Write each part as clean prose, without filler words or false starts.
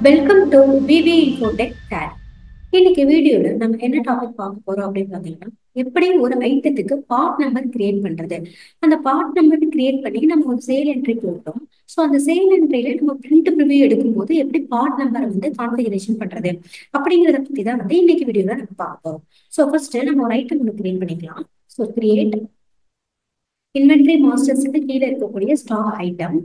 Welcome to VV infotech tech. இன்னைக்கு வீடியோல நம்ம என்ன டாபிக் பார்க்க போறோம் அப்படின்னு பாத்தீங்கன்னா, எப்படி ஒரு ஐட்டத்துக்கு பார்ட் நம்பர் கிரியேட் பண்றது. அந்த பார்ட் நம்பர் கிரியேட் பண்ணி நம்ம ஒரு சேல் என்ட்ரி போட்டோம். ஸோ அந்த சேல் என்ட்ரியில நம்ம பிரிண்ட் ப்ரிவியூ எடுக்கும்போது எப்படி பார்ட் நம்பரை வந்து கான்ஃபிகரேஷன் பண்றது அப்படிங்கிறத பத்தி தான் வந்து இன்னைக்கு வீடியோல நம்ம பார்க்க போறோம். ஸோ ஃபர்ஸ்ட் நம்ம ஒரு ஐட்டம் ஒன்று கிரியேட் பண்ணிக்கலாம். ஸோ கிரியேட் இன்வென்ட்ரி மாஸ்டர்ஸ்க்கு கீழே இருக்கக்கூடிய ஸ்டாக் ஐட்டம்.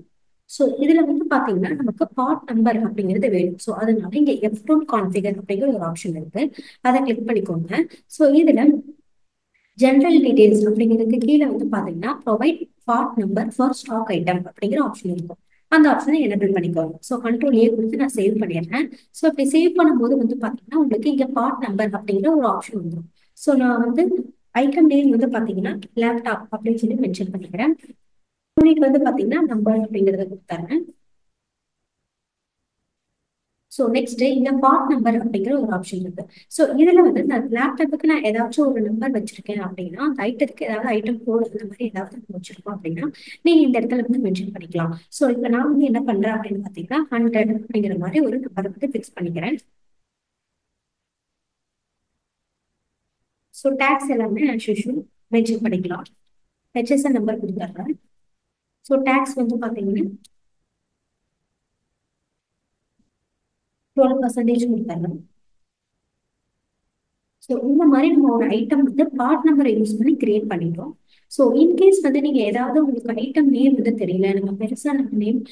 ஸோ இதுல வந்து பாத்தீங்கன்னா நமக்கு பார்ட் நம்பர் அப்படிங்கிறது வேணும். ஸோ அதனால இங்க F2 கான்ஃபிகர் அப்படிங்கிற ஒரு ஆப்ஷன் இருக்கு. அதை கிளிக் பண்ணிக்கோங்க. ஸோ இதுல ஜெனரல் டீடைல்ஸ் அப்படிங்கிறதுக்கு கீழே வந்து பாத்தீங்கன்னா provide part number for stock item அப்படிங்கிற ஆப்ஷன் இருக்கும். அந்த ஆப்ஷனை எனபிள் பண்ணிக்கோங்க. ஸோ கண்ட்ரோல் ஏ கொடுத்து நான் சேவ் பண்ணிடுறேன். ஸோ இப்படி சேவ் பண்ணும்போது வந்து பாத்தீங்கன்னா உங்களுக்கு இங்க பார்ட் நம்பர் அப்படிங்கிற ஒரு ஆப்ஷன் வந்துடும். ஸோ நான் வந்து ஐட்டம் நேம் வந்து பாத்தீங்கன்னா லேப்டாப் அப்படின்னு சொல்லி மென்ஷன் பண்ணிக்கிறேன். யூனிட் வந்து பாத்தீங்கன்னா நம்பர் அப்படிங்கறத கொடுத்துறேன். ஸோ நெக்ஸ்ட் இந்த பார்ட் நம்பர் அப்படிங்கிற ஒரு ஆப்ஷன் இருக்கு. ஸோ இதுல வந்து நான் லேப்டாப்புக்கு நான் ஏதாச்சும் ஒரு நம்பர் வச்சிருக்கேன் அப்படின்னா அந்த ஐட்டத்துக்கு ஏதாவது ஐட்டம் கோடு அந்த மாதிரி ஏதாவது நம்ம வச்சிருக்கோம் அப்படின்னா நீங்க இந்த இடத்துல வந்து மென்ஷன் பண்ணிக்கலாம். ஸோ இப்போ நான் வந்து என்ன பண்றேன் அப்படின்னு பாத்தீங்கன்னா 100 அப்படிங்கிற மாதிரி ஒரு நம்பரை வந்து ஃபிக்ஸ் பண்ணிக்கிறேன். ஸோ டேக்ஸ் எல்லாமே ஆஸ் யூஷுவல் மென்ஷன் பண்ணிக்கலாம். ஹெச்எஸ்என் நம்பர் கொடுத்துட்றேன். ஸோ டேக்ஸ் வந்து பாத்தீங்கன்னா 12% கொடுத்துட்றேன். ஸோ இந்த மாதிரி நம்ம ஒரு ஐட்டம் வந்து பார்ட் நம்பரை யூஸ் பண்ணி கிரியேட் பண்ணிட்டோம். ஸோ இன்கேஸ் வந்து நீங்க ஏதாவது உங்களுக்கு ஐட்டம் நேம் வந்து தெரியல, நம்ம பெருசா நம்ம நேம்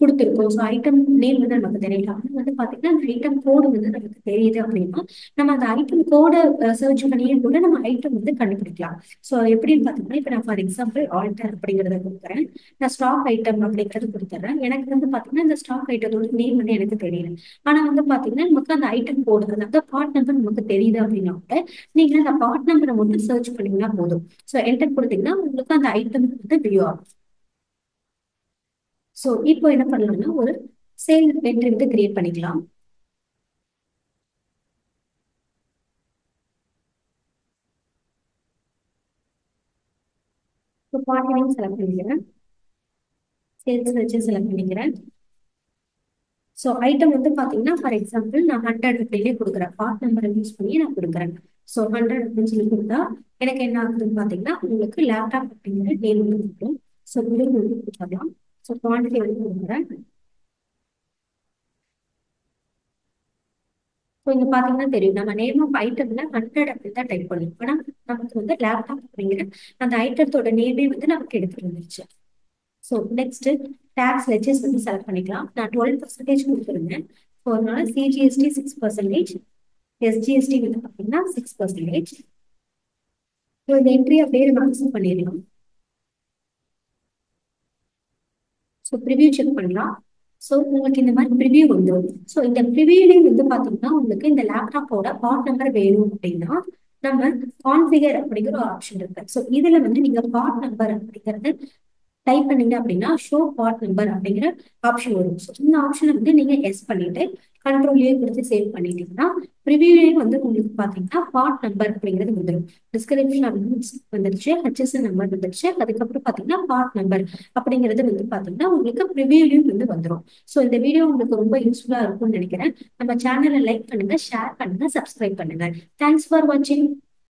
கொடுத்துருக்கோம். ஸோ ஐட்டம் நேம் வந்து நமக்கு தெரியல. அது வந்து பாத்தீங்கன்னா அந்த ஐட்டம் கோடு வந்து நமக்கு தெரியுது அப்படின்னா நம்ம அந்த ஐட்டம் கோடை சர்ச் பண்ணியே கூட நம்ம ஐட்டம் வந்து கண்டுபிடிக்கலாம். ஸோ எப்படின்னு பாத்தீங்கன்னா இப்போ நான் ஃபார் எக்ஸாம்பிள் ஆல்டர் அப்படிங்கிறத கொடுக்குறேன். நான் ஸ்டாக் ஐட்டம் அப்படிங்கிறது கொடுத்துறேன். எனக்கு வந்து பாத்தீங்கன்னா இந்த ஸ்டாக் ஐட்டத்தோட நேம் வந்து எனக்கு தெரியல. ஆனா வந்து பாத்தீங்கன்னா நமக்கு அந்த ஐட்டம் கோடு அதாவது பார்ட் நம்பர் நமக்கு தெரியுது அப்படின்னா கூட நீங்க அந்த பார்ட் நம்பரை மட்டும் சர்ச் பண்ணீங்கன்னா போதும். ஸோ என்டர் கொடுத்தீங்கன்னா உங்களுக்கு அந்த ஐட்டம் வந்து வியூ ஆகும். ஸோ இப்போ என்ன பண்ணலாம்னா ஒரு சேல் என்ட்ரி வந்து கிரியேட் பண்ணிக்கலாம். இப்போ பார்ட் நேம் செலக்ட் பண்ணிக்கிறேன். சேல்ஸ் வச்சு செலக்ட் பண்ணிக்கிறேன். ஸோ ஐட்டம் வந்து பாத்தீங்கன்னா ஃபார் எக்ஸாம்பிள் நான் 100 அப்படின்னே கொடுக்குறேன். பார்ட் நம்பரை யூஸ் பண்ணி நான் கொடுக்குறேன். ஸோ 100 அப்படின்னு சொல்லி கொடுத்தா எனக்கு என்ன ஆகுதுன்னு பாத்தீங்கன்னா உங்களுக்கு லேப்டாப் அப்படிங்கிற நேம் வந்து கொடுக்கும். ஸோ இது வந்து கொடுத்துடலாம். ஸோ குவான்டிட்டி வந்து கொடுக்குறேன். ஸோ இங்க பாத்தீங்கன்னா தெரியும் நம்ம நேம் ஆஃப் ஐட்டம்ல 100 அப்படின்னு தான் டைப் பண்ணுவோம். ஆனா நமக்கு வந்து லேப்டாப் அப்படிங்கிற அந்த ஐட்டத்தோட நேமே வந்து நமக்கு எடுத்துட்டு வந்துருச்சு. ஸோ நெக்ஸ்ட் டேக்ஸ் லெஜஸ் வந்து செலக்ட் பண்ணிக்கலாம். நான் 12% கொடுத்துருந்தேன். ஸோ அதனால சிஜிஎஸ்டி 6%, எஸ்ஜிஎஸ்டி வந்து பார்த்தீங்கன்னா 6%. ஸோ இந்த என்ட்ரி அப்படியே நம்ம அக்செப்ட் பண்ணிடலாம். ஸோ ப்ரிவியூ செக் பண்ணலாம். ஸோ உங்களுக்கு இந்த மாதிரி ப்ரிவியூ வந்துடும். ஸோ இந்த ப்ரிவியூலையும் வந்து பார்த்தீங்கன்னா உங்களுக்கு இந்த லேப்டாப்போட பார்ட் நம்பர் வேணும் அப்படின்னா நம்ம கான்ஃபிகர் அப்படிங்கிற ஒரு ஆப்ஷன் இருக்கு. ஸோ இதுல வந்து நீங்க பார்ட் நம்பர் அப்படிங்கிறது டைப் பண்ணீங்க அப்படின்னா ஷோ பார்ட் நம்பர் அப்படிங்கிற ஆப்ஷன் வரும். ஸோ இந்த ஆப்ஷனை வந்து நீங்க எஸ் பண்ணிட்டு கண்ட்ரோல்லே கொடுத்து சேவ் பண்ணிட்டீங்கன்னா ப்ரிவியூலையும் வந்து உங்களுக்கு பாத்தீங்கன்னா பார்ட் நம்பர் அப்படிங்கிறது வந்துடும். டிஸ்கிரிப்ஷன் வந்துருச்சு, ஹெச்எஸ்என் நம்பர் வந்துருச்சு, அதுக்கப்புறம் பாத்தீங்கன்னா பார்ட் நம்பர் அப்படிங்கிறது வந்து பாத்தீங்கன்னா உங்களுக்கு ப்ரிவியூலையும் வந்து வந்துடும். ஸோ இந்த வீடியோ உங்களுக்கு ரொம்ப யூஸ்ஃபுல்லா இருக்கும்னு நினைக்கிறேன். நம்ம சேனலை லைக் பண்ணுங்க, ஷேர் பண்ணுங்க, சப்ஸ்கிரைப் பண்ணுங்க. தேங்க்ஸ் ஃபார் வாட்சிங்.